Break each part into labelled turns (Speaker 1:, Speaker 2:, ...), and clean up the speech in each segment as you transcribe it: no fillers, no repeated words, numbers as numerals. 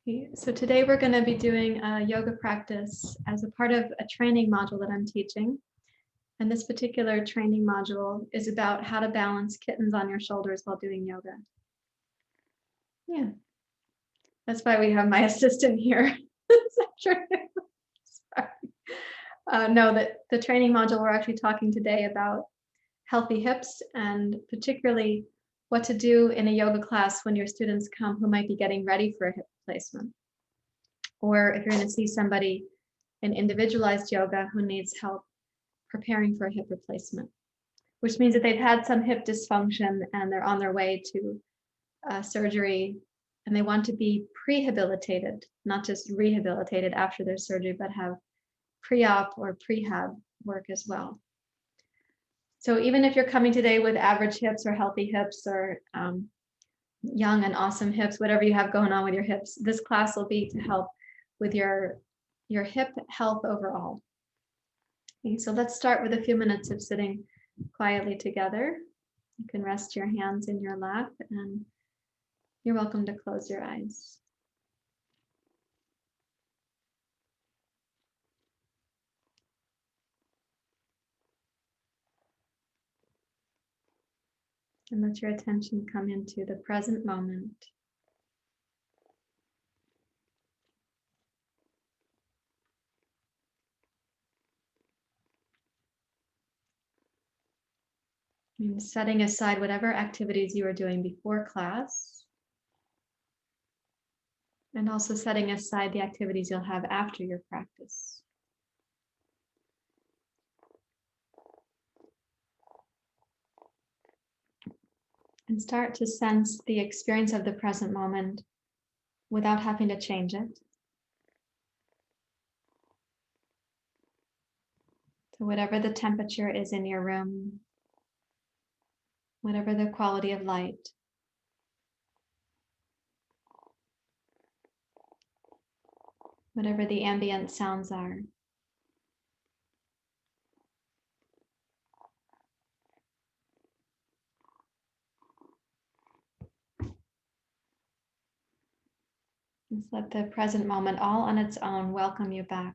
Speaker 1: Okay, so today we're going to be doing a yoga practice as a part of a training module that I'm teaching. And this particular training module is about how to balance kittens on your shoulders while doing yoga. Yeah, that's why we have my assistant here. No, the training module, we're actually talking today about healthy hips and particularly what to do in a yoga class when your students come who might be getting ready for a hip replacement. Or if you're going to see somebody in individualized yoga who needs help preparing for a hip replacement, which means that they've had some hip dysfunction and they're on their way to surgery and they want to be prehabilitated, not just rehabilitated after their surgery, but have pre-op or prehab work as well. So even if you're coming today with average hips or healthy hips or young and awesome hips, whatever you have going on with your hips, this class will be to help with your hip health overall. Okay, so let's start with a few minutes of sitting quietly together. You can rest your hands in your lap and you're welcome to close your eyes. And let your attention come into the present moment. And setting aside whatever activities you were doing before class. And also setting aside the activities you'll have after your practice. And start to sense the experience of the present moment without having to change it. So whatever the temperature is in your room, whatever the quality of light, whatever the ambient sounds are. Just let the present moment all on its own welcome you back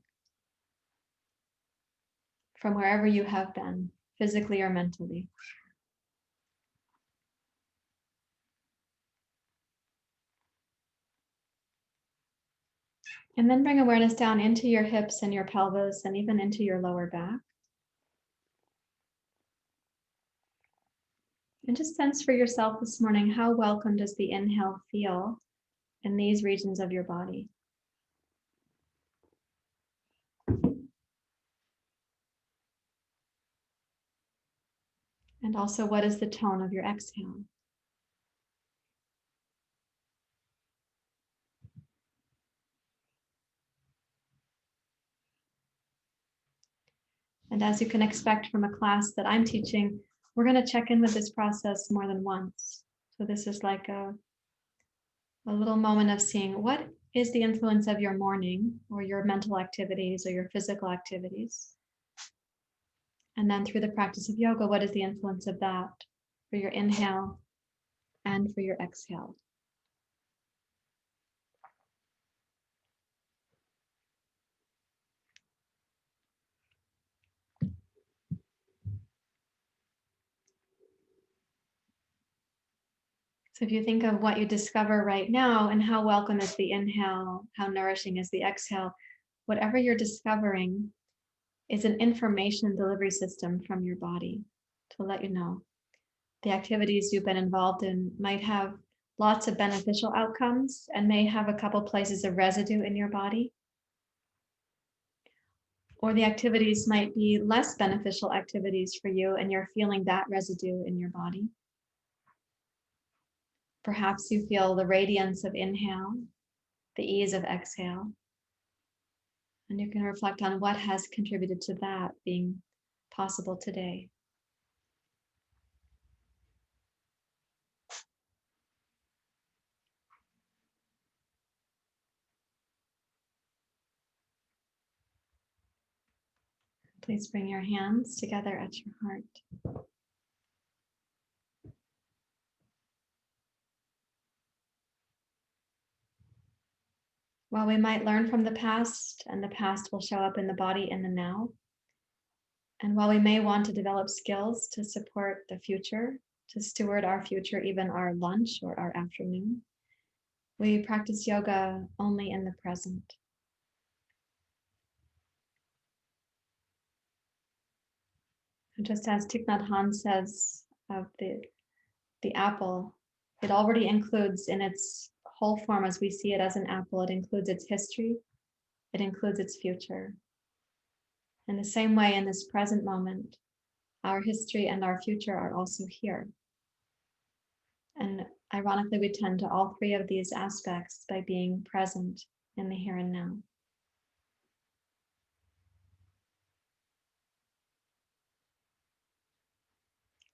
Speaker 1: from wherever you have been, physically or mentally. And then bring awareness down into your hips and your pelvis and even into your lower back. And just sense for yourself this morning, how welcome does the inhale feel in these regions of your body? And also, what is the tone of your exhale? And as you can expect from a class that I'm teaching, we're going to check in with this process more than once. So this is like a little moment of seeing what is the influence of your morning or your mental activities or your physical activities. And then through the practice of yoga, what is the influence of that for your inhale and for your exhale? So if you think of what you discover right now and how welcome is the inhale, how nourishing is the exhale, whatever you're discovering is an information delivery system from your body to let you know. The activities you've been involved in might have lots of beneficial outcomes and may have a couple places of residue in your body. Or the activities might be less beneficial activities for you and you're feeling that residue in your body. Perhaps you feel the radiance of inhale, the ease of exhale. And you can reflect on what has contributed to that being possible today. Please bring your hands together at your heart. While we might learn from the past, and the past will show up in the body in the now, and while we may want to develop skills to support the future, to steward our future, even our lunch or our afternoon, we practice yoga only in the present. And just as Thich Nhat Hanh says of the apple, it already includes in its whole form as we see it as an apple, it includes its history, it includes its future. In the same way, in this present moment, our history and our future are also here. And ironically, we tend to all three of these aspects by being present in the here and now.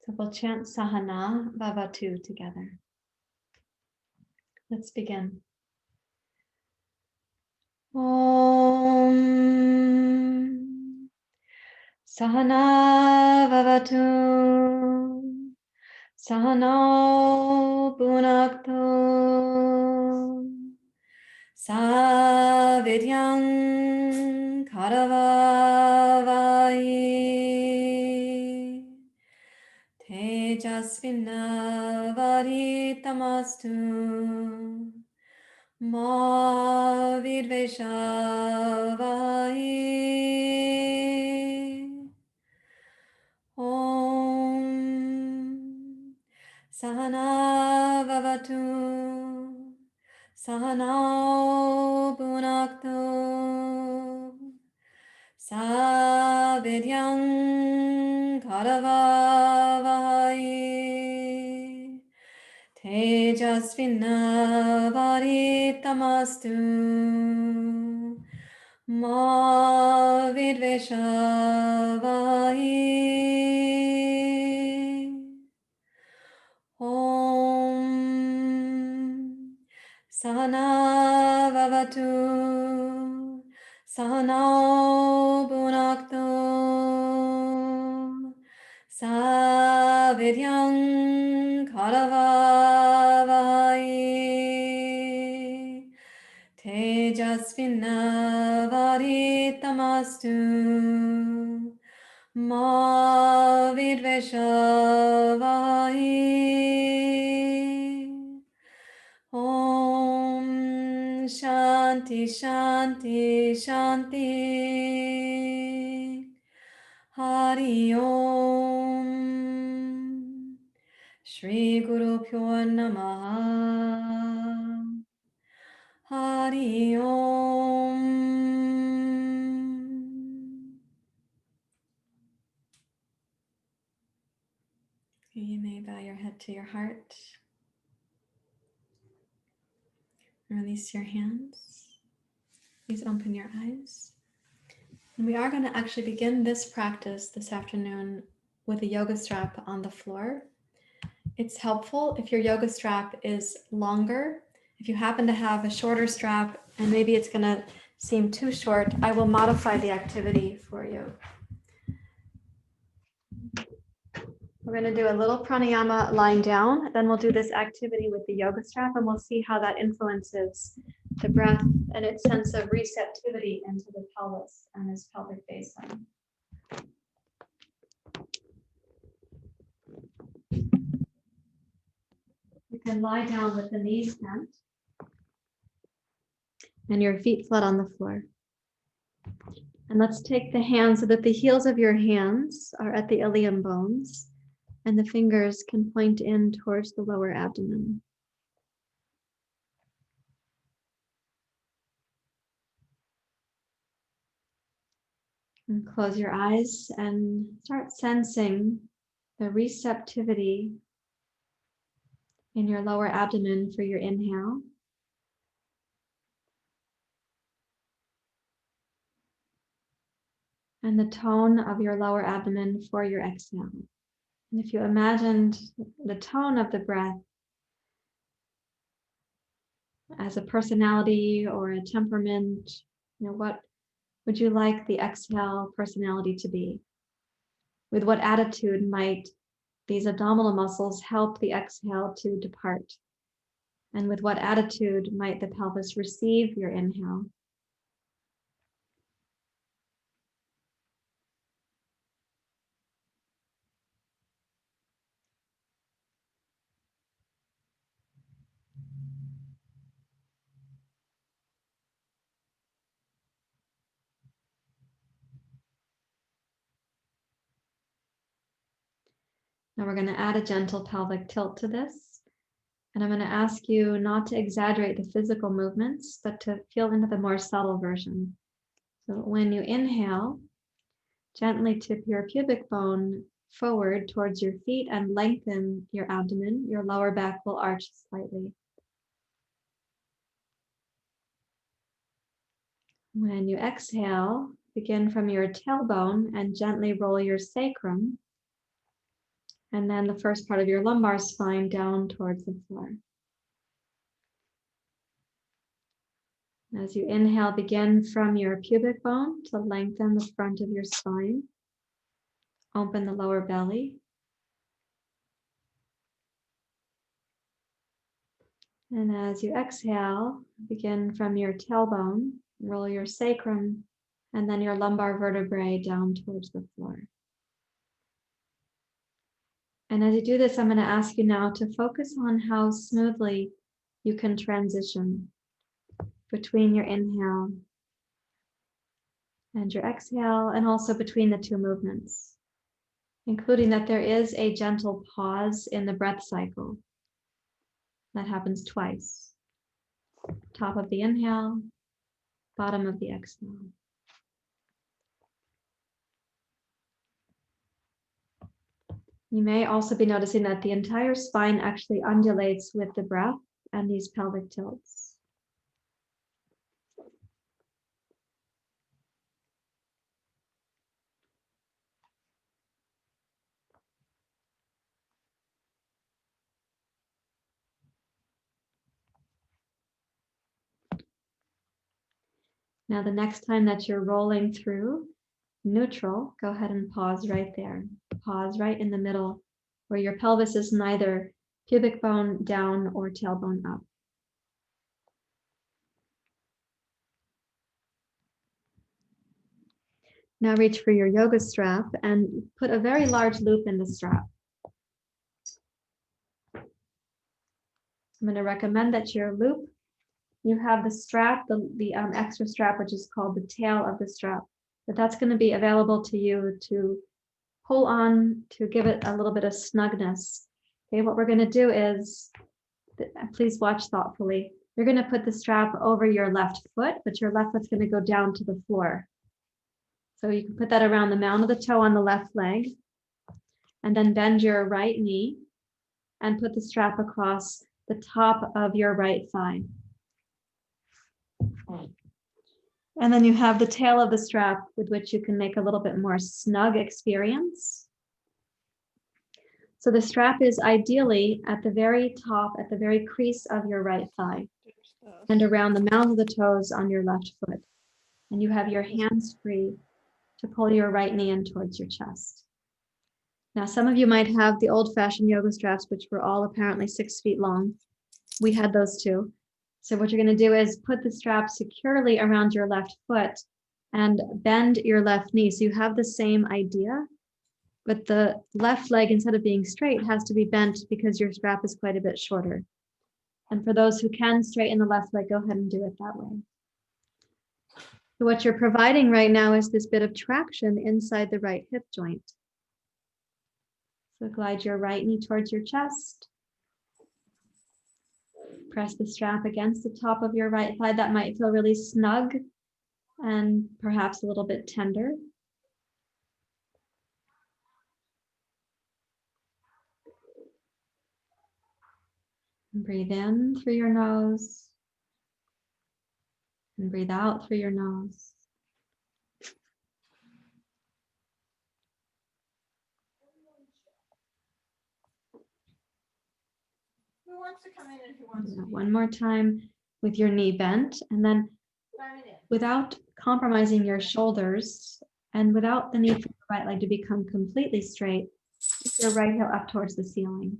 Speaker 1: So we'll chant Sahana Bhavatu together. Let's begin. Om Sahana Bhavatu Sahano Bhunakto Savidyam Karavavayi Tejasvinavaditamastu Ma Vidveshavayi Om Sahana Vavatu Sahana Bhunakto Savidyam Karavavayi Tejasvinavaditamastu Ma Vidveshavayi Om Sahana Vavatu Sahana Bhunakto Savidyam Karavavayi Tejasvinavaditamastu Ma Vidveshavayi Om Shanti Shanti Shanti Hari Om Shri Guru Pyo Namaha Hari Om. You may bow your head to your heart. Release your hands. Please open your eyes. And we are going to actually begin this practice this afternoon with a yoga strap on the floor. It's helpful if your yoga strap is longer. If you happen to have a shorter strap and maybe it's going to seem too short, I will modify the activity for you. We're going to do a little pranayama lying down, then we'll do this activity with the yoga strap, and we'll see how that influences the breath and its sense of receptivity into the pelvis and this pelvic basin. You can lie down with the knees bent and your feet flat on the floor. And let's take the hands so that the heels of your hands are at the ilium bones and the fingers can point in towards the lower abdomen. And close your eyes and start sensing the receptivity in your lower abdomen for your inhale. And the tone of your lower abdomen for your exhale. And if you imagined the tone of the breath as a personality or a temperament, what would you like the exhale personality to be? With what attitude might these abdominal muscles help the exhale to depart? And with what attitude might the pelvis receive your inhale? Now we're going to add a gentle pelvic tilt to this. And I'm going to ask you not to exaggerate the physical movements, but to feel into the more subtle version. So when you inhale, gently tip your pubic bone forward towards your feet and lengthen your abdomen. Your lower back will arch slightly. When you exhale, begin from your tailbone and gently roll your sacrum, and then the first part of your lumbar spine down towards the floor. As you inhale, begin from your pubic bone to lengthen the front of your spine. Open the lower belly. And as you exhale, begin from your tailbone, roll your sacrum, and then your lumbar vertebrae down towards the floor. And as you do this, I'm going to ask you now to focus on how smoothly you can transition between your inhale and your exhale, and also between the two movements, including that there is a gentle pause in the breath cycle. That happens twice. Top of the inhale, bottom of the exhale. You may also be noticing that the entire spine actually undulates with the breath and these pelvic tilts. Now, the next time that you're rolling through neutral, go ahead and pause right there. Pause right in the middle where your pelvis is neither pubic bone down or tailbone up. Now reach for your yoga strap and put a very large loop in the strap. I'm going to recommend that your loop, you have the strap, the extra strap, which is called the tail of the strap, but that's going to be available to you to pull on to give it a little bit of snugness. Okay, what we're going to do is, please watch thoughtfully. You're going to put the strap over your left foot, but your left foot's going to go down to the floor. So you can put that around the mound of the toe on the left leg, and then bend your right knee and put the strap across the top of your right thigh. And then you have the tail of the strap with which you can make a little bit more snug experience. So the strap is ideally at the very top, at the very crease of your right thigh and around the mound of the toes on your left foot. And you have your hands free to pull your right knee in towards your chest. Now, some of you might have the old-fashioned yoga straps, which were all apparently 6 feet long. We had those too. So what you're going to do is put the strap securely around your left foot and bend your left knee. So you have the same idea, but the left leg, instead of being straight, has to be bent because your strap is quite a bit shorter. And for those who can straighten the left leg, go ahead and do it that way. So what you're providing right now is this bit of traction inside the right hip joint. So glide your right knee towards your chest. Press the strap against the top of your right thigh. That might feel really snug and perhaps a little bit tender. Breathe in through your nose and breathe out through your nose.
Speaker 2: Who wants to come in and who wants to?
Speaker 1: One more time with your knee bent, and then without compromising your shoulders and without the need for your right leg to become completely straight, keep your right heel up towards the ceiling.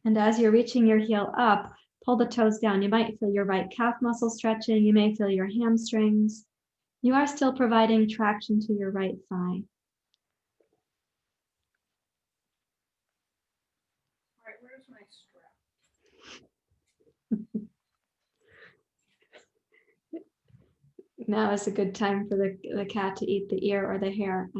Speaker 1: And as you're reaching your heel up, pull the toes down. You might feel your right calf muscle stretching. You may feel your hamstrings. You are still providing traction to your right thigh.
Speaker 2: All right, where's my strap?
Speaker 1: Now is a good time for the cat to eat the ear or the hair.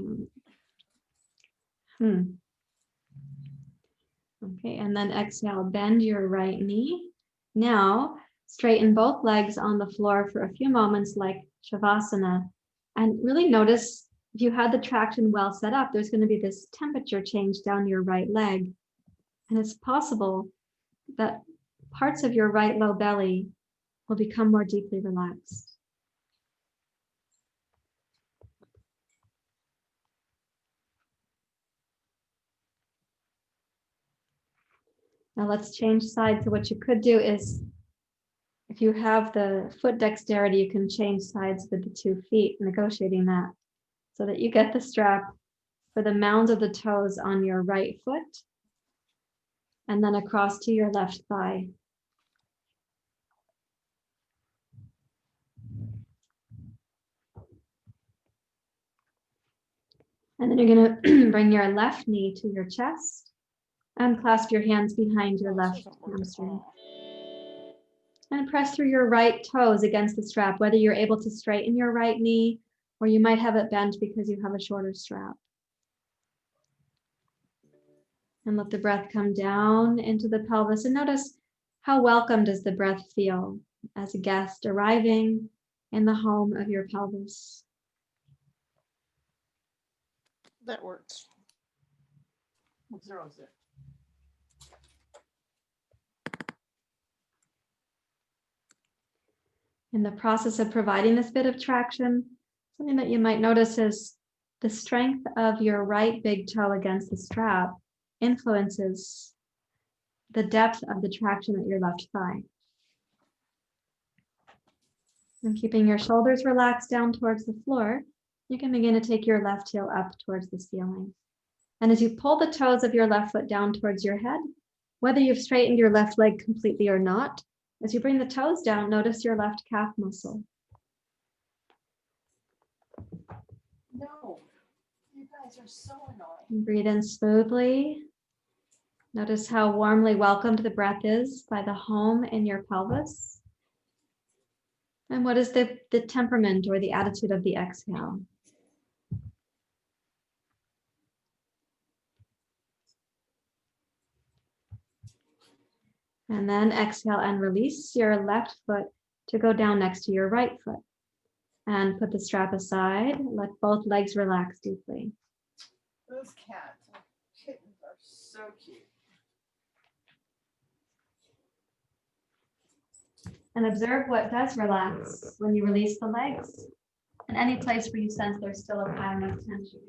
Speaker 1: Okay, and then exhale, bend your right knee. Now, straighten both legs on the floor for a few moments like Shavasana. And really notice if you had the traction well set up, there's going to be this temperature change down your right leg. And it's possible that parts of your right low belly will become more deeply relaxed. Now let's change sides. So what you could do is, if you have the foot dexterity, you can change sides with the 2 feet, negotiating that so that you get the strap for the mounds of the toes on your right foot and then across to your left thigh. And then you're going to bring your left knee to your chest and clasp your hands behind your left hamstring. And press through your right toes against the strap, whether you're able to straighten your right knee or you might have it bent because you have a shorter strap. And let the breath come down into the pelvis. And notice how welcome does the breath feel as a guest arriving in the home of your pelvis.
Speaker 2: That works. 0, 0.
Speaker 1: In the process of providing this bit of traction, something that you might notice is the strength of your right big toe against the strap influences the depth of the traction at your left thigh. And keeping your shoulders relaxed down towards the floor, you can begin to take your left heel up towards the ceiling. And as you pull the toes of your left foot down towards your head, whether you've straightened your left leg completely or not, as you bring the toes down, notice your left calf muscle.
Speaker 2: No, you guys are so annoying.
Speaker 1: And breathe in smoothly. Notice how warmly welcomed the breath is by the home in your pelvis. And what is the temperament or the attitude of the exhale? And then exhale and release your left foot to go down next to your right foot. And put the strap aside. Let both legs relax deeply.
Speaker 2: Those cats and kittens are so cute.
Speaker 1: And observe what does relax when you release the legs. And any place where you sense there's still a pattern of tension.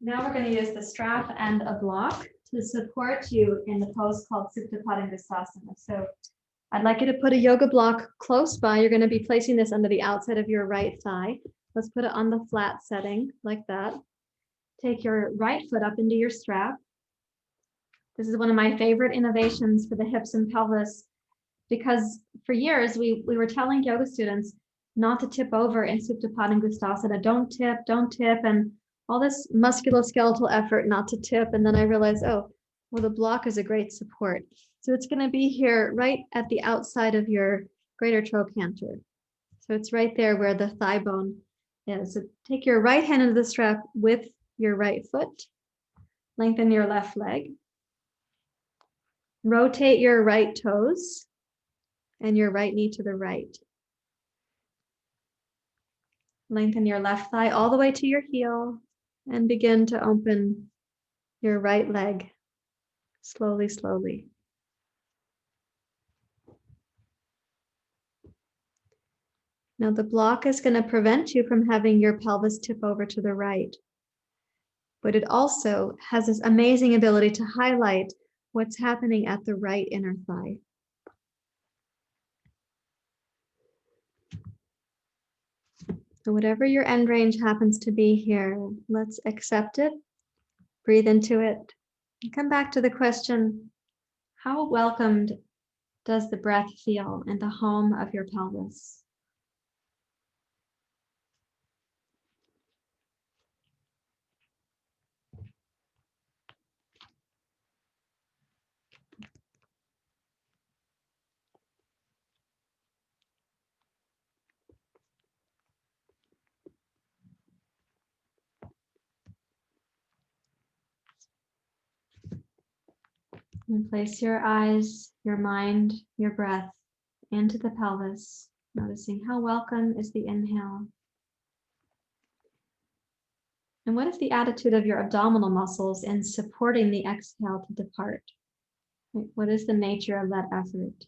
Speaker 1: Now we're going to use the strap and a block to support you in the pose called Supta Padangusthasana. So I'd like you to put a yoga block close by. You're going to be placing this under the outside of your right thigh. Let's put it on the flat setting like that. Take your right foot up into your strap. This is one of my favorite innovations for the hips and pelvis, because for years we were telling yoga students not to tip over in Supta Padangusthasana. Don't tip, and all this musculoskeletal effort not to tip. And then I realized, oh, well, the block is a great support. So it's going to be here right at the outside of your greater trochanter. So it's right there where the thigh bone is. So take your right hand into the strap with your right foot. Lengthen your left leg. Rotate your right toes and your right knee to the right. Lengthen your left thigh all the way to your heel and begin to open your right leg slowly, slowly. Now the block is going to prevent you from having your pelvis tip over to the right, but it also has this amazing ability to highlight what's happening at the right inner thigh. So whatever your end range happens to be here, let's accept it, breathe into it, and come back to the question, how welcomed does the breath feel in the home of your pelvis? And place your eyes, your mind, your breath into the pelvis, noticing how welcome is the inhale. And what is the attitude of your abdominal muscles in supporting the exhale to depart? What is the nature of that effort?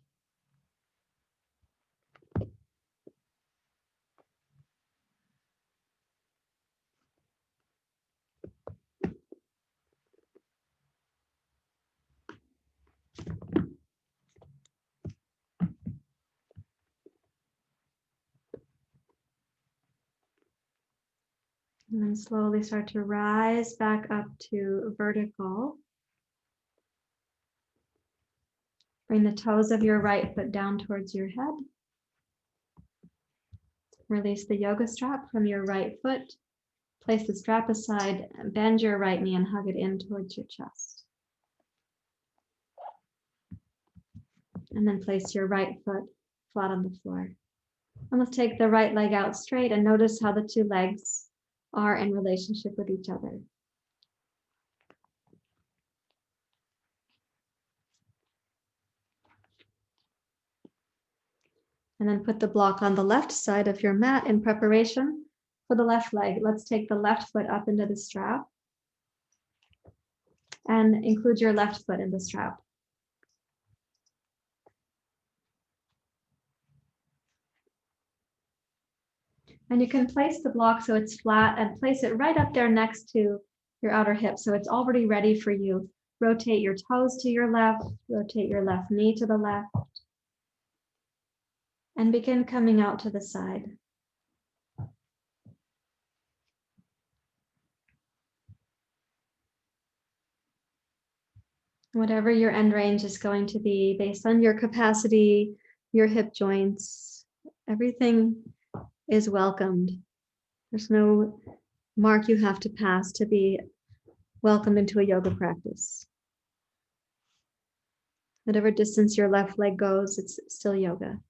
Speaker 1: And then slowly start to rise back up to vertical. Bring the toes of your right foot down towards your head. Release the yoga strap from your right foot. Place the strap aside, bend your right knee and hug it in towards your chest. And then place your right foot flat on the floor. And let's take the right leg out straight and notice how the two legs are in relationship with each other. And then put the block on the left side of your mat in preparation for the left leg. Let's take the left foot up into the strap and include your left foot in the strap. And you can place the block so it's flat and place it right up there next to your outer hip. So it's already ready for you. Rotate your toes to your left, rotate your left knee to the left, and begin coming out to the side. Whatever your end range is going to be based on your capacity, your hip joints, everything is welcomed. There's no mark you have to pass to be welcomed into a yoga practice. Whatever distance your left leg goes, it's still yoga.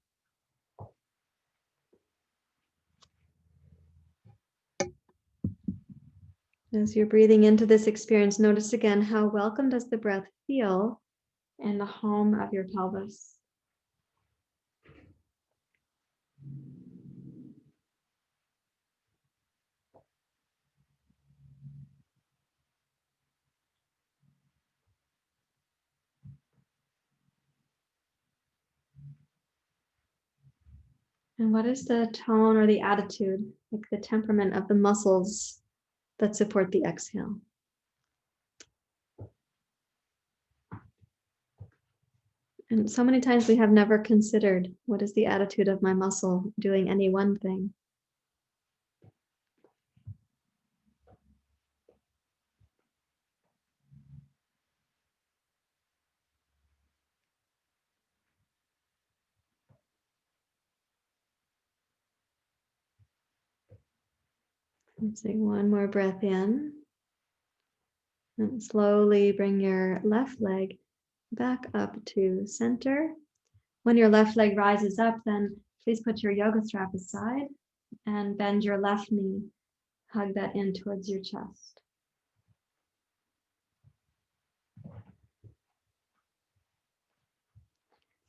Speaker 1: As you're breathing into this experience, notice again how welcome does the breath feel in the home of your pelvis. And what is the tone or the attitude, like the temperament of the muscles that support the exhale? And so many times we have never considered, what is the attitude of my muscle doing any one thing? Let's take one more breath in. And slowly bring your left leg back up to center. When your left leg rises up, then please put your yoga strap aside and bend your left knee. Hug that in towards your chest.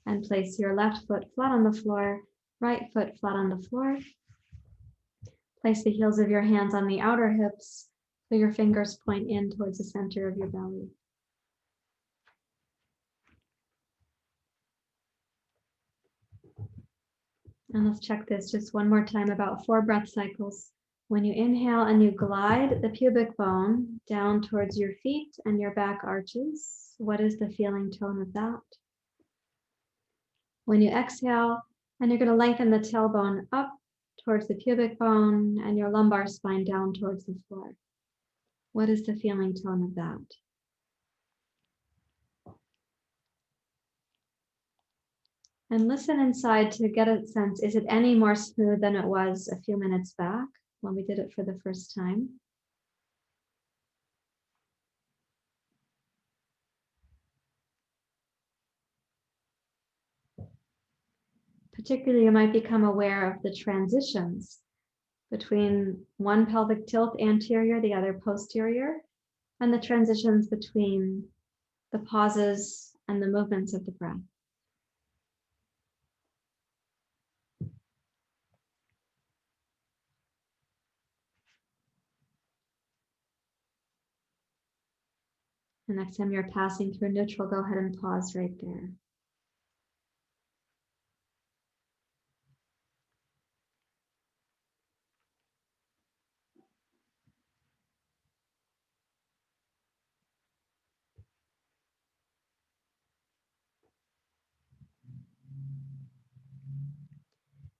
Speaker 1: And place your left foot flat on the floor, right foot flat on the floor. Place the heels of your hands on the outer hips so your fingers point in towards the center of your belly. And let's check this just one more time, about 4 breath cycles. When you inhale and you glide the pubic bone down towards your feet and your back arches, what is the feeling tone of that? When you exhale, and you're going to lengthen the tailbone up towards the pubic bone and your lumbar spine down towards the floor. What is the feeling tone of that? And listen inside to get a sense, is it any more smooth than it was a few minutes back when we did it for the first time? Particularly, you might become aware of the transitions between one pelvic tilt anterior, the other posterior, and the transitions between the pauses and the movements of the breath. The next time you're passing through neutral, go ahead and pause right there.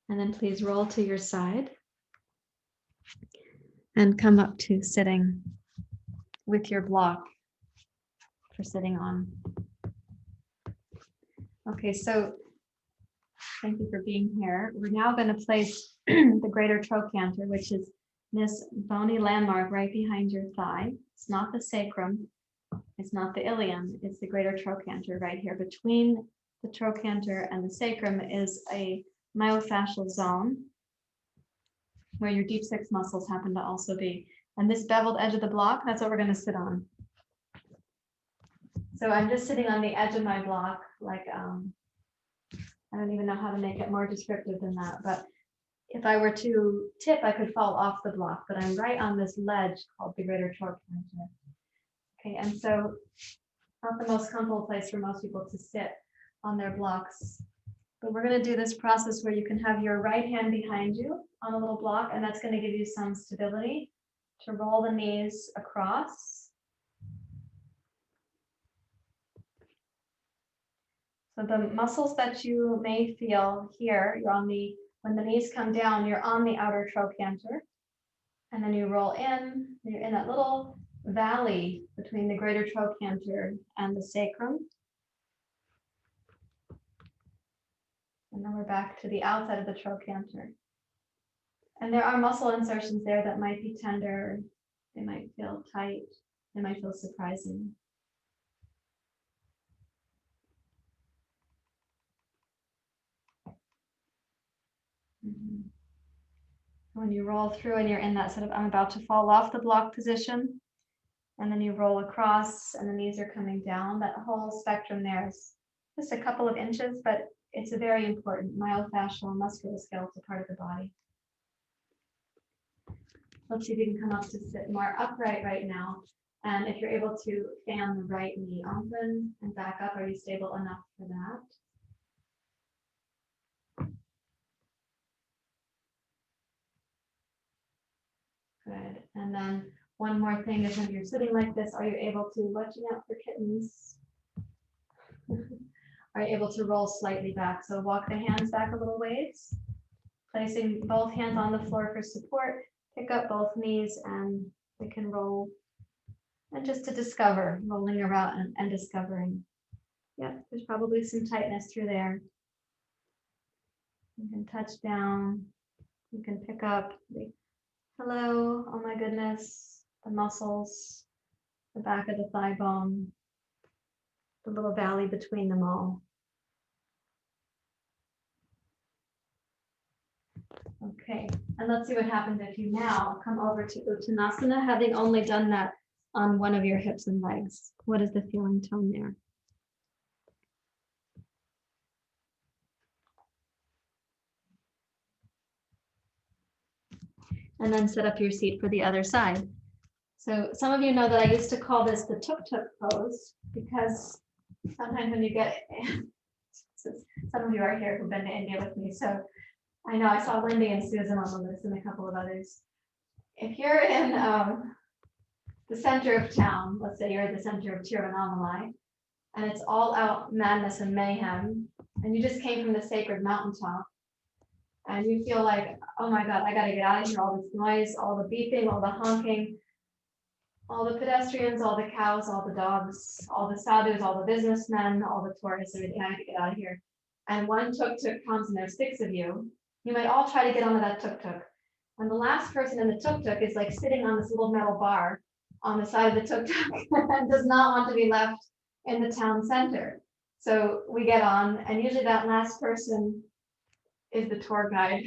Speaker 1: And then please roll to your side and come up to sitting with your block for sitting on. Okay, so thank you for being here. We're now going to place the greater trochanter, which is this bony landmark right behind your thigh. It's not the sacrum, it's not the ilium, it's the greater trochanter right here. Between the trochanter and the sacrum is a myofascial zone where your deep six muscles happen to also be. And this beveled edge of the block, that's what we're going to sit on. So I'm just sitting on the edge of my block, like, I don't even know how to make it more descriptive than that, but if I were to tip, I could fall off the block, but I'm right on this ledge called the greater trochanter. Okay, and so not the most comfortable place for most people to sit on their blocks, but we're going to do this process where you can have your right hand behind you on a little block, and that's going to give you some stability to roll the knees across. So the muscles that you may feel here, you're on the, when the knees come down, you're on the outer trochanter, and then you roll in, you're in that little valley between the greater trochanter and the sacrum. And then we're back to the outside of the trochanter. And there are muscle insertions there that might be tender, they might feel tight, they might feel surprising. When you roll through and you're in that sort of, I'm about to fall off the block position, and then you roll across and the knees are coming down, that whole spectrum there is just a couple of inches, but it's a very important myofascial musculoskeletal part of the body. Let's see if you can come up to sit more upright right now. And if you're able to fan the right knee open and back up, are you stable enough for that? Good. And then one more thing is when you're sitting like this, are you able to, watching out for kittens? Are you able to roll slightly back? So walk the hands back a little ways, placing both hands on the floor for support, pick up both knees and we can roll. And just to discover, rolling around and discovering. Yeah, there's probably some tightness through there. You can touch down, you can pick up the hello, oh my goodness, the muscles, the back of the thigh bone, the little valley between them all. Okay, and let's see what happens if you now come over to Uttanasana, having only done that on one of your hips and legs. What is the feeling tone there? And then set up your seat for the other side. So some of you know that I used to call this the tuk-tuk pose, because sometimes when you get, some of you are here who've been to India with me, so I know I saw Lindy and Susan on the list and a couple of others. If you're in the center of town, let's say you're at the center of Tiruvannamalai, and it's all out madness and mayhem, and you just came from the sacred mountaintop, and you feel like, oh my God, I gotta get out of here, all this noise, all the beeping, all the honking, all the pedestrians, all the cows, all the dogs, all the sadhus, all the businessmen, all the tourists, everything, I have to get out of here. And one tuk-tuk comes and there's 6 of you. You might all try to get onto that tuk-tuk. And the last person in the tuk-tuk is like sitting on this little metal bar on the side of the tuk-tuk and does not want to be left in the town center. So we get on, and usually that last person is the tour guide.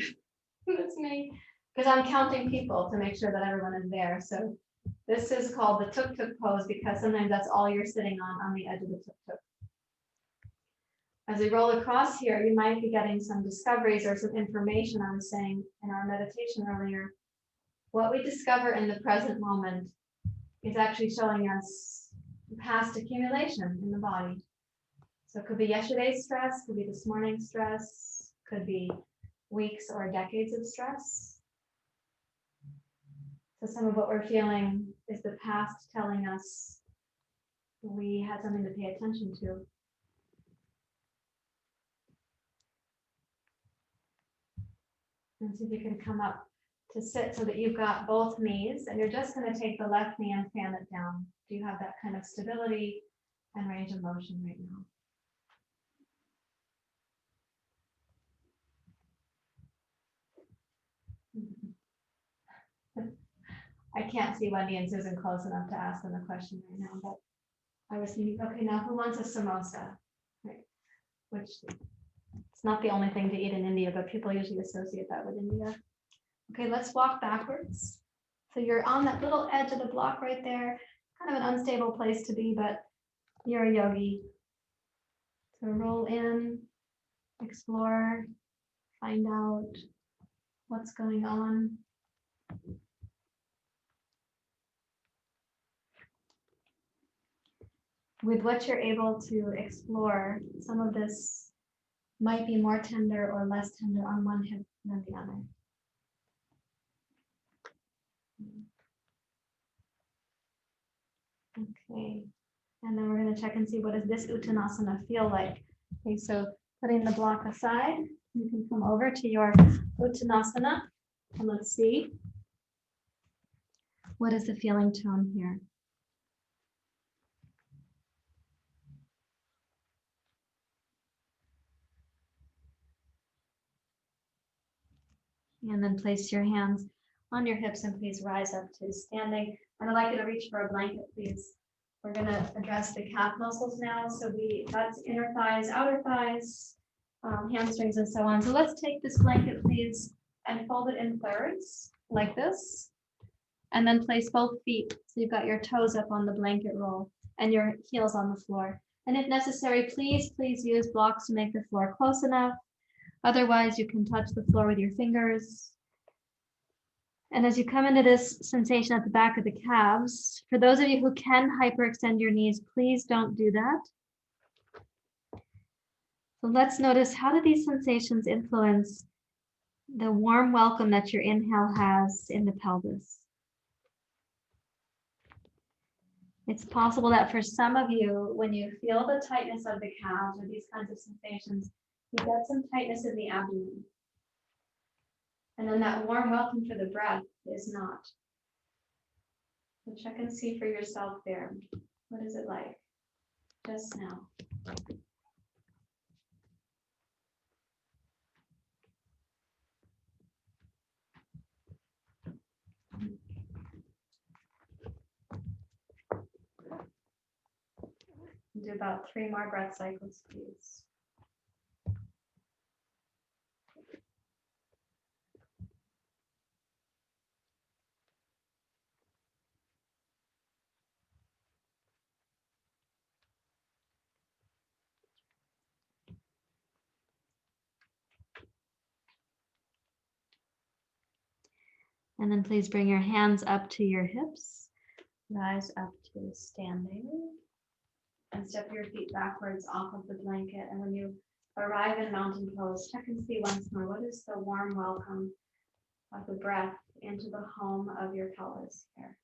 Speaker 1: That's me, because I'm counting people to make sure that everyone is there. So this is called the tuk-tuk pose because sometimes that's all you're sitting on the edge of the tuk-tuk. As we roll across here, you might be getting some discoveries or some information. I was saying in our meditation earlier, what we discover in the present moment is actually showing us past accumulation in the body. So it could be yesterday's stress, could be this morning's stress, could be weeks or decades of stress. So some of what we're feeling is the past telling us we had something to pay attention to. And see if you can come up to sit so that you've got both knees, and you're just going to take the left knee and fan it down. Do you have that kind of stability and range of motion right now? I can't see Wendy and Susan close enough to ask them a question right now, but I was thinking, okay, now who wants a samosa? Right. Which it's not the only thing to eat in India, but people usually associate that with India. Okay, let's walk backwards. So you're on that little edge of the block right there, kind of an unstable place to be, but you're a yogi. So roll in, explore, find out what's going on. With what you're able to explore, some of this might be more tender or less tender on one hip than the other. Okay, and then we're going to check and see what does this Uttanasana feel like. Okay, so putting the block aside, you can come over to your Uttanasana and let's see. What is the feeling tone here? And then place your hands on your hips and please rise up to standing. And I'd like you to reach for a blanket, please. We're going to address the calf muscles now. So that's inner thighs, outer thighs, hamstrings, and so on. So let's take this blanket, please, and fold it in thirds like this. And then place both feet. So you've got your toes up on the blanket roll and your heels on the floor. And if necessary, please use blocks to make the floor close enough. Otherwise, you can touch the floor with your fingers. And as you come into this sensation at the back of the calves, for those of you who can hyperextend your knees, please don't do that. So let's notice, how do these sensations influence the warm welcome that your inhale has in the pelvis? It's possible that for some of you, when you feel the tightness of the calves or these kinds of sensations, you get some tightness in the abdomen. And then that warm welcome for the breath is not. So check and see for yourself there. What is it like just now? Do about 3 more breath cycles, please. And then please bring your hands up to your hips, rise up to standing, and step your feet backwards off of the blanket. And when you arrive in mountain pose, check and see once more, what is the warm welcome of the breath into the home of your pelvis here?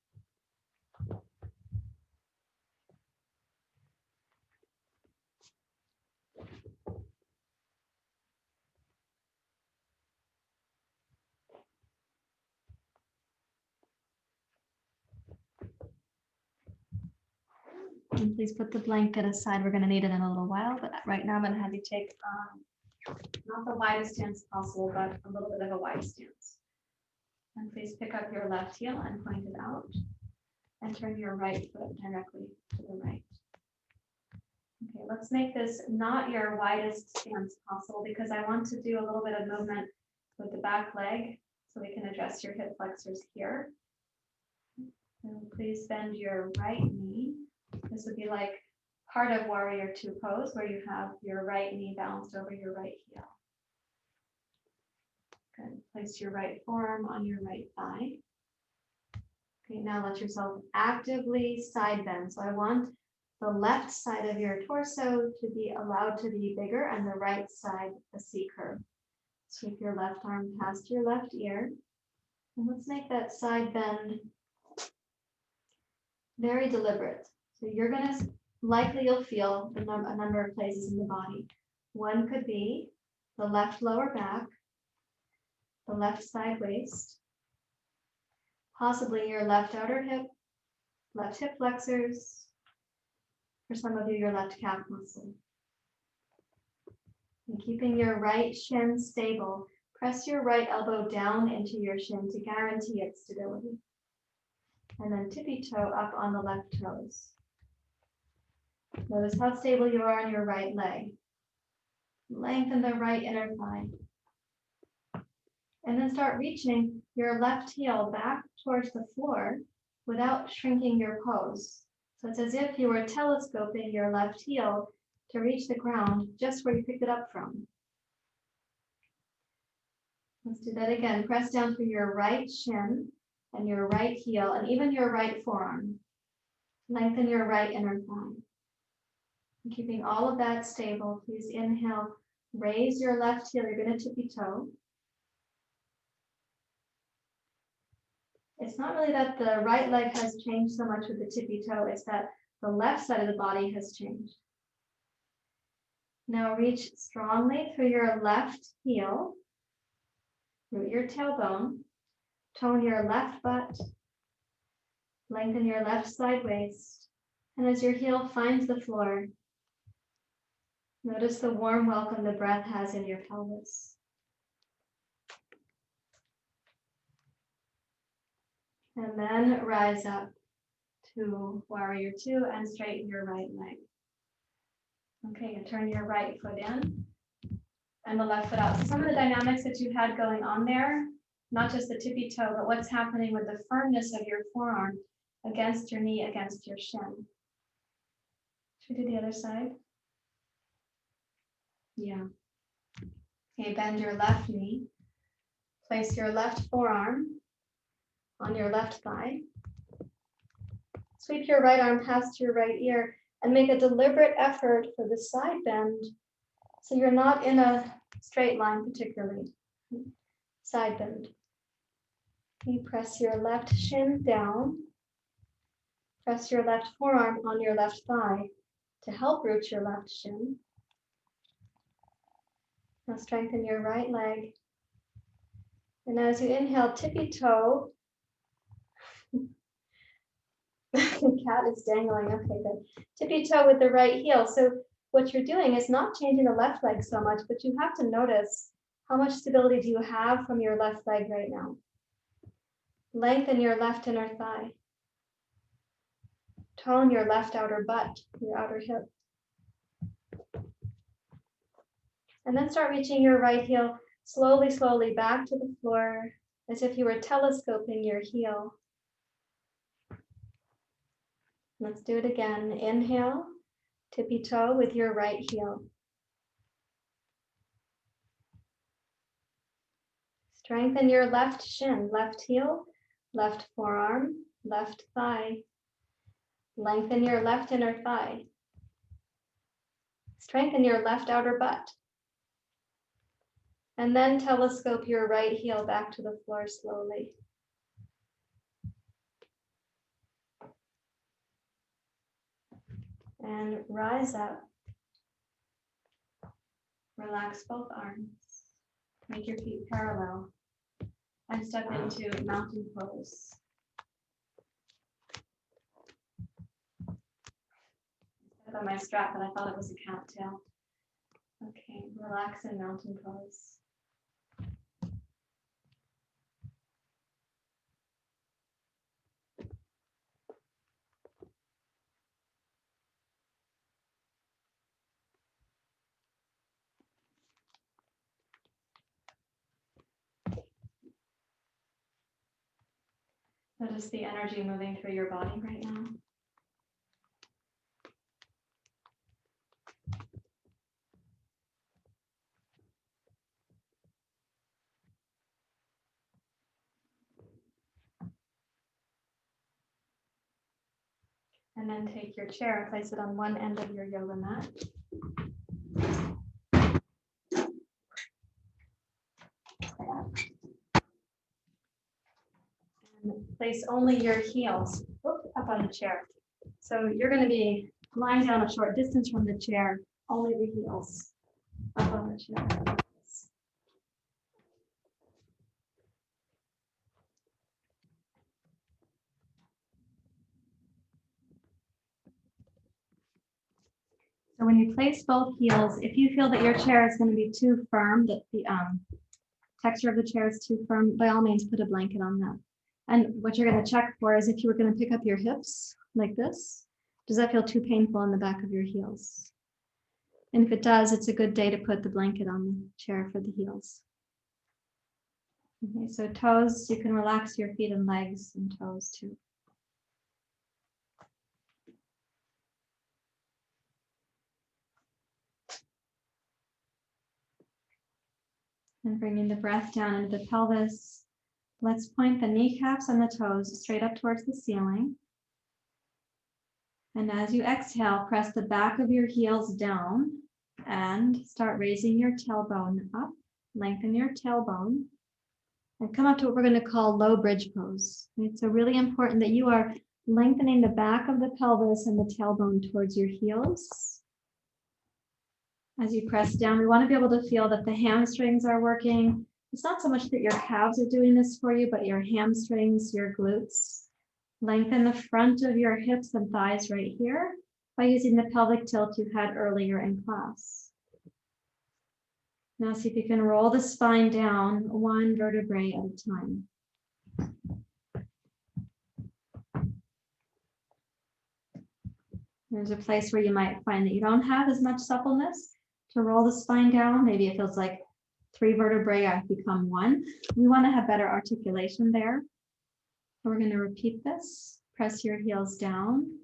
Speaker 1: And please put the blanket aside. We're going to need it in a little while, but right now I'm going to have you take not the widest stance possible, but a little bit of a wide stance. And please pick up your left heel and point it out. And turn your right foot directly to the right. Okay, let's make this not your widest stance possible because I want to do a little bit of movement with the back leg so we can address your hip flexors here. And please bend your right knee. This would be like part of warrior two pose where you have your right knee balanced over your right heel. Good. Place your right forearm on your right thigh. Okay, now let yourself actively side bend. So I want the left side of your torso to be allowed to be bigger and the right side a C curve. Sweep your left arm past your left ear. And let's make that side bend very deliberate. So you're going to, likely you'll feel a number of places in the body. One could be the left lower back, the left side waist, possibly your left outer hip, left hip flexors, for some of you, your left calf muscle. And keeping your right shin stable, press your right elbow down into your shin to guarantee its stability. And then tippy toe up on the left toes. Notice how stable you are on your right leg. Lengthen the right inner thigh. And then start reaching your left heel back towards the floor without shrinking your pose. So it's as if you were telescoping your left heel to reach the ground just where you picked it up from. Let's do that again. Press down through your right shin and your right heel and even your right forearm. Lengthen your right inner thigh. And keeping all of that stable, please inhale, raise your left heel. You're going to tippy toe. It's not really that the right leg has changed so much with the tippy toe, it's that the left side of the body has changed. Now reach strongly through your left heel, root your tailbone, tone your left butt, lengthen your left side waist, and as your heel finds the floor, notice the warm welcome the breath has in your pelvis. And then rise up to warrior two and straighten your right leg. Okay, and turn your right foot in and the left foot out. So some of the dynamics that you had going on there, not just the tippy toe, but what's happening with the firmness of your forearm against your knee, against your shin. Should we do the other side? Yeah. Okay, bend your left knee. Place your left forearm on your left thigh. Sweep your right arm past your right ear and make a deliberate effort for the side bend so you're not in a straight line particularly. Side bend. You press your left shin down. Press your left forearm on your left thigh to help root your left shin. Now strengthen your right leg. And as you inhale, tippy toe. The cat is dangling. Okay, good. Tippy toe with the right heel. So what you're doing is not changing the left leg so much, but you have to notice how much stability do you have from your left leg right now. Lengthen your left inner thigh. Tone your left outer butt, your outer hip. And then start reaching your right heel slowly, slowly back to the floor as if you were telescoping your heel. Let's do it again. Inhale, tippy toe with your right heel. Strengthen your left shin, left heel, left forearm, left thigh. Lengthen your left inner thigh. Strengthen your left outer butt. And then telescope your right heel back to the floor slowly. And rise up. Relax both arms. Make your feet parallel. And step into mountain pose. on my strap, but I thought it was a cattail. Okay, relax in mountain pose. Notice the energy moving through your body right now. And then take your chair and place it on one end of your yoga mat. And place only your heels up on the chair. So you're going to be lying down a short distance from the chair, only the heels up on the chair. So when you place both heels, if you feel that your chair is going to be too firm, that the texture of the chair is too firm, by all means, put a blanket on that. And what you're going to check for is if you were going to pick up your hips like this, does that feel too painful in the back of your heels? And if it does, it's a good day to put the blanket on the chair for the heels. Okay, so toes, you can relax your feet and legs and toes too. And bringing the breath down into the pelvis. Let's point the kneecaps and the toes straight up towards the ceiling. And as you exhale, press the back of your heels down and start raising your tailbone up. Lengthen your tailbone and come up to what we're going to call low bridge pose. It's so really important that you are lengthening the back of the pelvis and the tailbone towards your heels. As you press down, we want to be able to feel that the hamstrings are working. It's not so much that your calves are doing this for you, but your hamstrings, your glutes. Lengthen the front of your hips and thighs right here by using the pelvic tilt you had earlier in class. Now see if you can roll the spine down one vertebrae at a time. There's a place where you might find that you don't have as much suppleness to roll the spine down. Maybe it feels like 3 vertebrae have become 1. We want to have better articulation there. So we're going to repeat this. Press your heels down.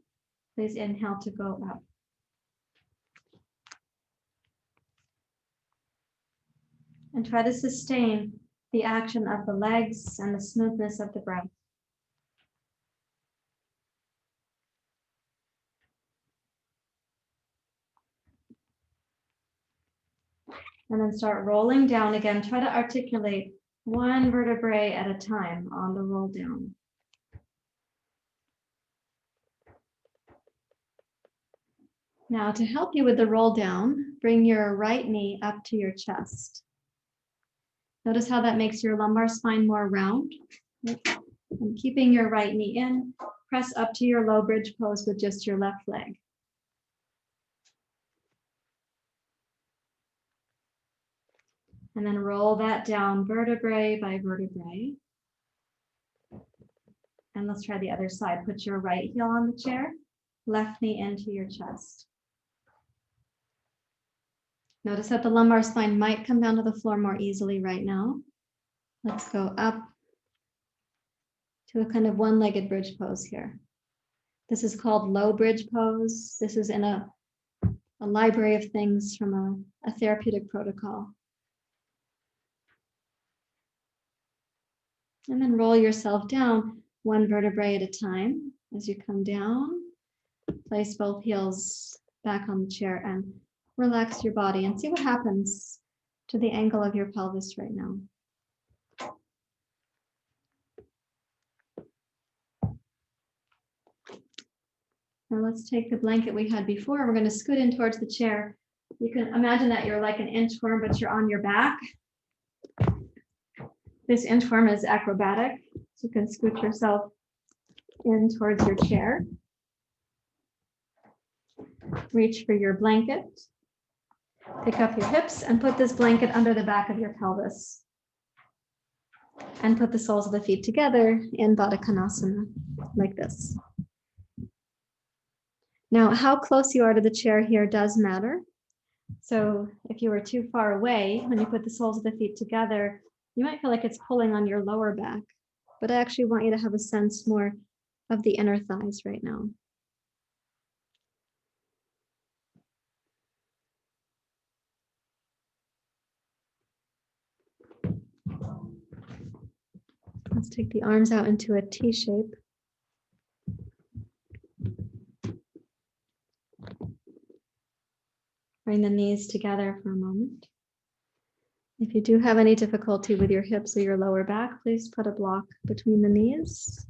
Speaker 1: Please inhale to go up. And try to sustain the action of the legs and the smoothness of the breath. And then start rolling down again. Try to articulate 1 vertebrae at a time on the roll down. Now to help you with the roll down, bring your right knee up to your chest. Notice how that makes your lumbar spine more round. And keeping your right knee in, press up to your low bridge pose with just your left leg. And then roll that down vertebrae by vertebrae. And let's try the other side. Put your right heel on the chair, left knee into your chest. Notice that the lumbar spine might come down to the floor more easily right now. Let's go up to a kind of one-legged bridge pose here. This is called low bridge pose. This is in a library of things from a therapeutic protocol. And then roll yourself down 1 vertebrae at a time. As you come down, place both heels back on the chair and relax your body and see what happens to the angle of your pelvis right now. Now let's take the blanket we had before. We're going to scoot in towards the chair. You can imagine that you're like an inchworm, but you're on your back. This inchworm is acrobatic, so you can scoot yourself in towards your chair. reach for your blanket. Pick up your hips and put this blanket under the back of your pelvis. And put the soles of the feet together in Baddha Konasana, like this. Now, how close you are to the chair here does matter. So if you are too far away, when you put the soles of the feet together, you might feel like it's pulling on your lower back, but I actually want you to have a sense more of the inner thighs right now. Let's take the arms out into a T shape. Bring the knees together for a moment. If you do have any difficulty with your hips or your lower back, please put a block between the knees.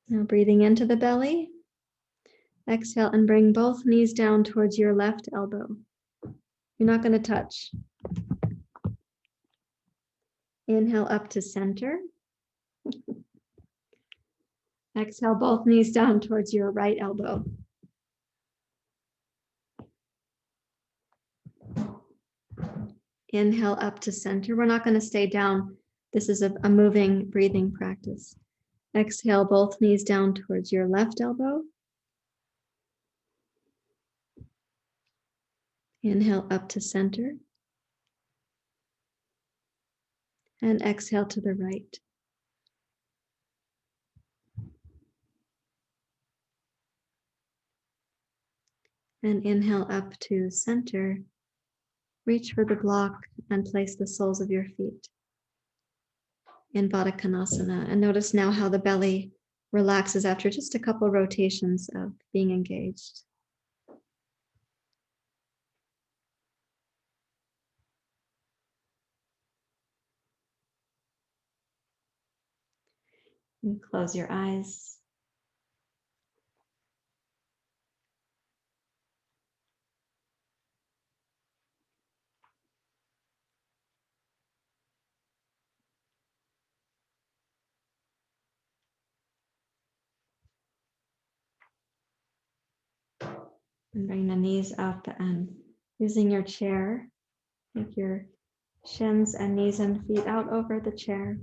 Speaker 1: Now breathing into the belly. Exhale and bring both knees down towards your left elbow. You're not going to touch. Inhale up to center. Exhale, both knees down towards your right elbow. Inhale up to center. We're not going to stay down. This is a moving breathing practice. Exhale, both knees down towards your left elbow. Inhale up to center. And exhale to the right. And inhale up to center. Reach for the block and place the soles of your feet in Baddha Konasana. And notice now how the belly relaxes after just a couple rotations of being engaged. And close your eyes. And bring the knees up and using your chair, take your shins and knees and feet out over the chair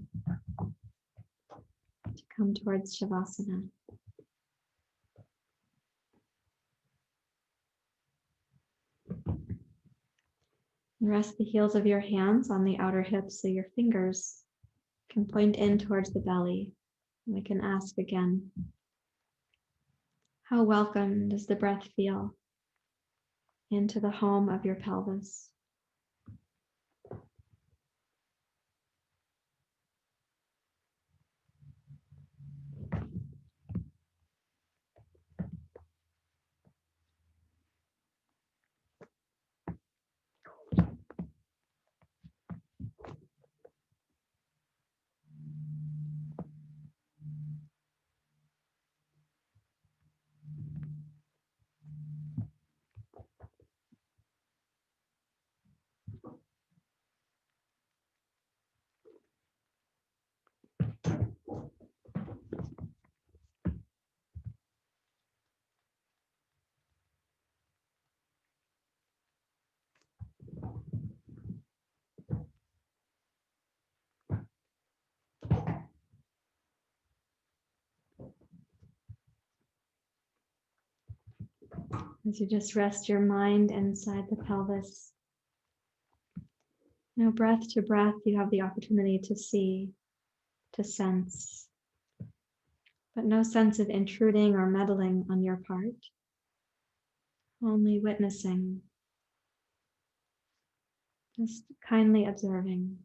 Speaker 1: to come towards Shavasana. Rest the heels of your hands on the outer hips so your fingers can point in towards the belly. And we can ask again, how welcome does the breath feel into the home of your pelvis? As you just rest your mind inside the pelvis. Now, breath to breath, you have the opportunity to see, to sense, but no sense of intruding or meddling on your part. Only witnessing, just kindly observing.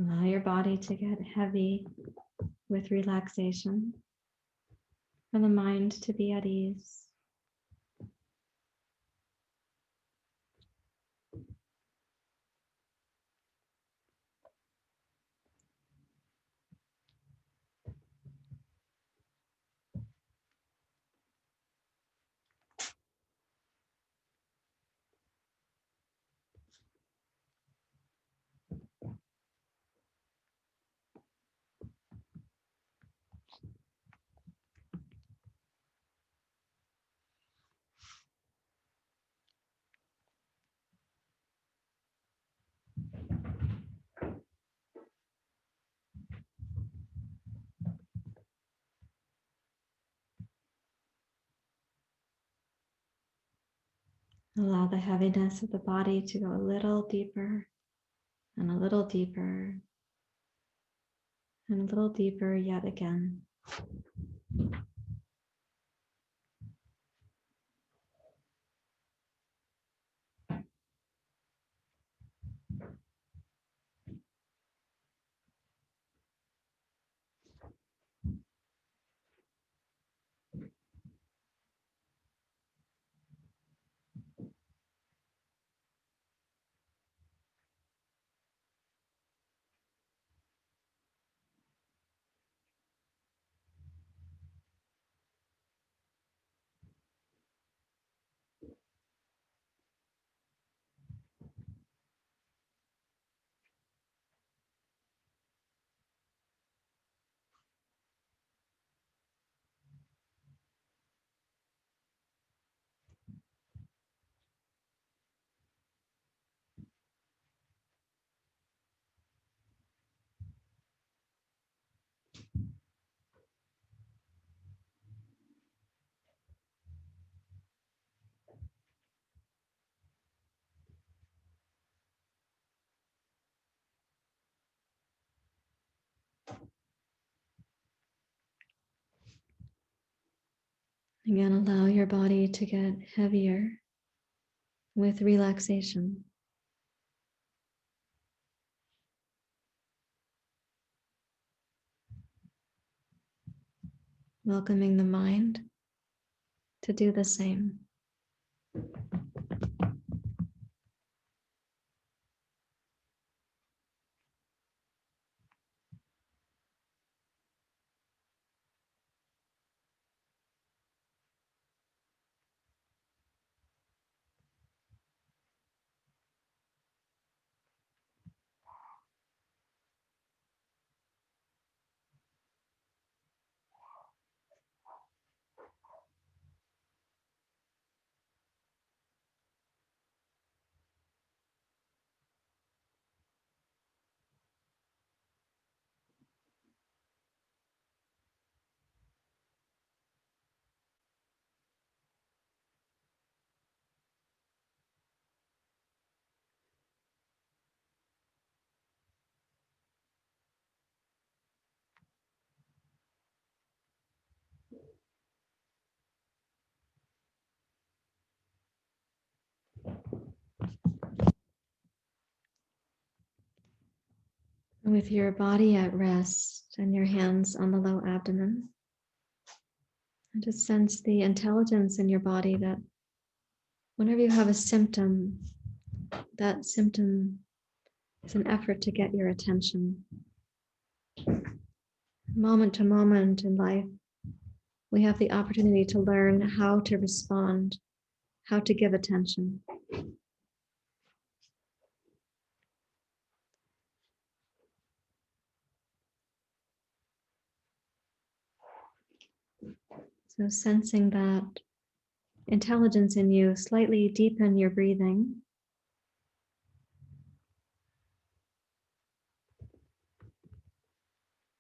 Speaker 1: Allow your body to get heavy with relaxation, for the mind to be at ease. Allow the heaviness of the body to go a little deeper and a little deeper and a little deeper yet again. Again, allow your body to get heavier with relaxation. Welcoming the mind to do the same. With your body at rest and your hands on the low abdomen, and just sense the intelligence in your body that whenever you have a symptom, that symptom is an effort to get your attention. Moment to moment in life, we have the opportunity to learn how to respond, how to give attention. So sensing that intelligence in you, slightly deepen your breathing.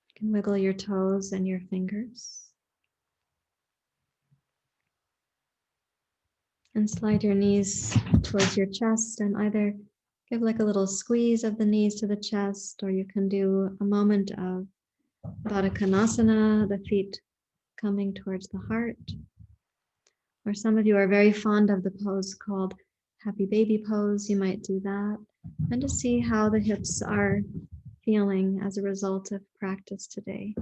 Speaker 1: You can wiggle your toes and your fingers. And slide your knees towards your chest and either give like a little squeeze of the knees to the chest, or you can do a moment of Baddha Konasana, the feet coming towards the heart. Or some of you are very fond of the pose called Happy Baby Pose. You might do that. And to see how the hips are feeling as a result of practice today?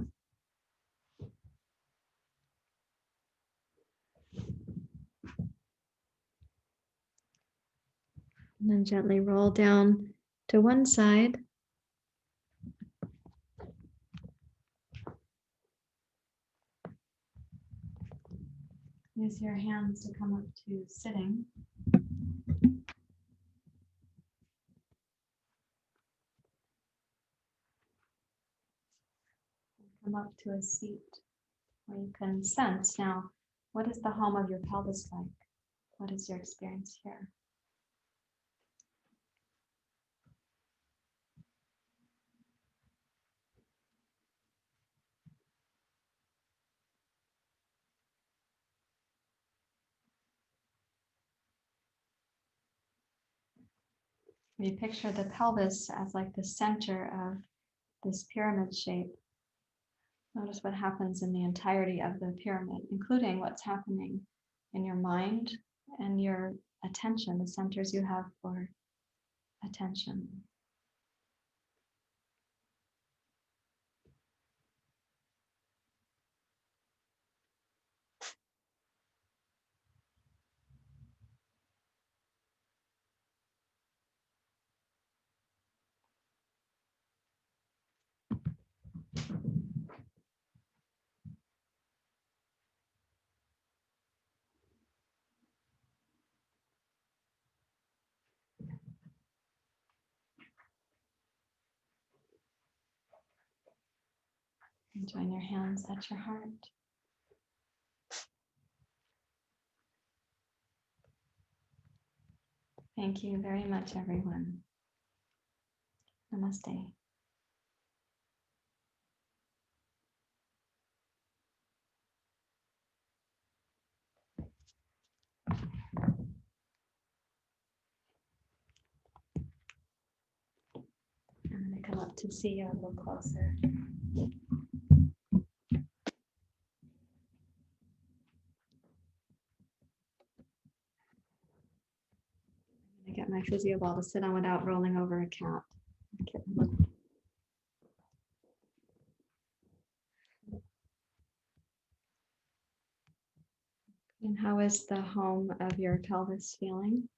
Speaker 1: And then gently roll down to one side. Use your hands to come up to sitting. Come up to a seat where you can sense now, what is the home of your pelvis like? What is your experience here? We picture the pelvis as like the center of this pyramid shape. Notice what happens in the entirety of the pyramid, including what's happening in your mind and your attention, the centers you have for attention. And join your hands at your heart. Thank you very much, everyone. Namaste. I'm going to come up to see you a little closer. I get my physio ball to sit on without rolling over a cat. And how is the home of your pelvis feeling?